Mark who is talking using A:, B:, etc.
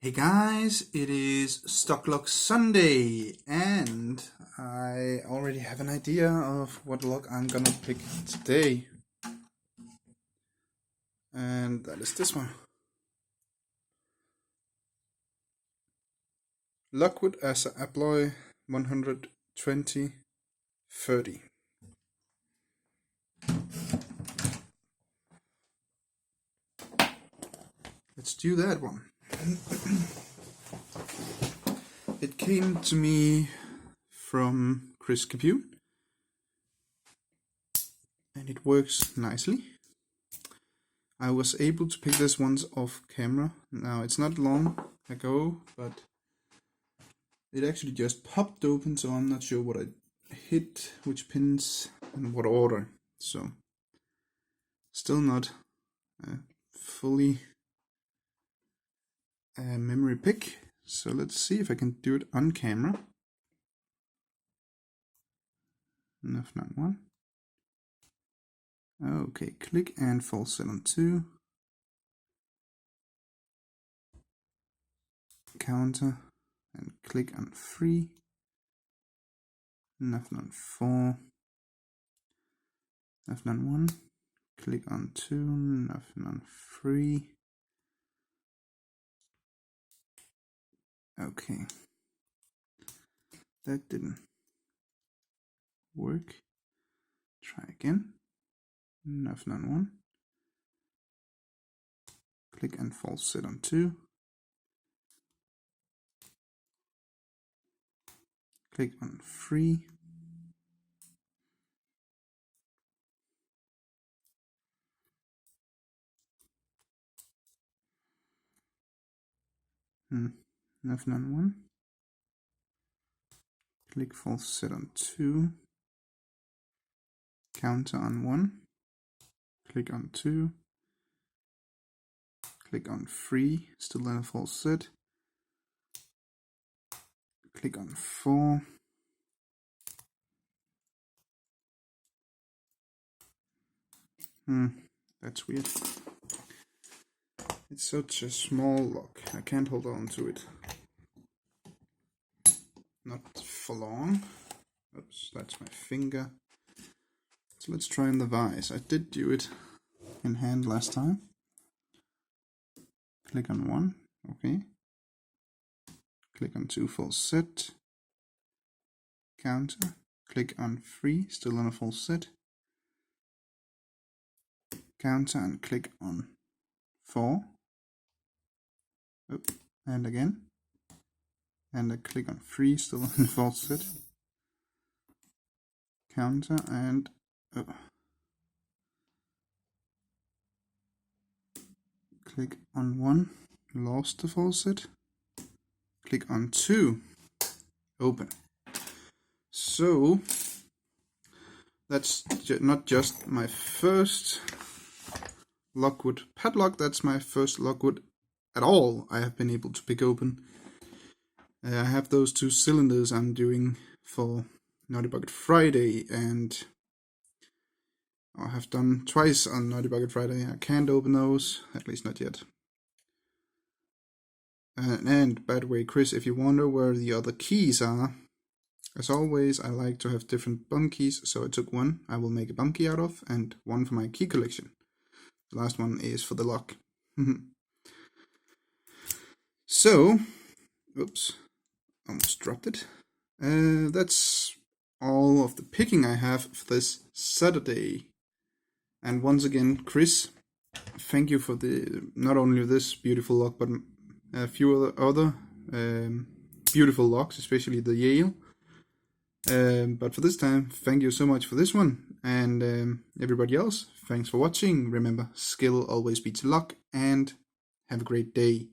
A: Hey guys, it is Stocklock Sunday, and I already have an idea of what lock I'm gonna pick today. And that is this one. Lockwood as a alloy 120/30. Let's do that one. It came to me from Chris Capu, and it works nicely. I was able to pick this once off camera. Now it's not long ago, but it actually just popped open, so I'm not sure what I hit, which pins, and what order. So still not fully memory pick. So let's see if I can do it on camera. Enough, not one. Okay, click and full set on 2. Counter and click on 3. Nothing on 4. Nothing on 1. Click on 2. Nothing on 3. Okay. That didn't work. Try again. Nothing on 1. Click and full set on 2. Click on 3. Nothing on 1. Click full set on 2. Counter on 1. Click on 2. Click on 3. Still in a full set. Click on 4. That's weird. It's such a small lock. I can't hold on to it. Not for long. Oops, that's my finger. So let's try in the vise. I did do it in hand last time. Click on 1. Okay. Click on 2, full set. Counter. Click on 3, still in a full set. Counter and click on 4. Oop. And again. And I click on 3, still in full set. Counter and click on 1, lost the full set. Click on 2, open. So that's not just my first Lockwood padlock, that's my first Lockwood at all I have been able to pick open. I have those 2 cylinders I'm doing for Naughty Bucket Friday, and I have done twice on Naughty Bucket Friday. I can't open those, at least not yet. And by the way, Chris, if you wonder where the other keys are, as always, I like to have different bum keys, so I took one I will make a bum key out of, and one for my key collection. The last one is for the lock. So, oops, almost dropped it. That's all of the picking I have for this Saturday. And once again, Chris, thank you for not only this beautiful lock, but a few other beautiful locks, especially the Yale. But for this time, thank you so much for this one. And everybody else, thanks for watching. Remember, skill always beats luck, and have a great day.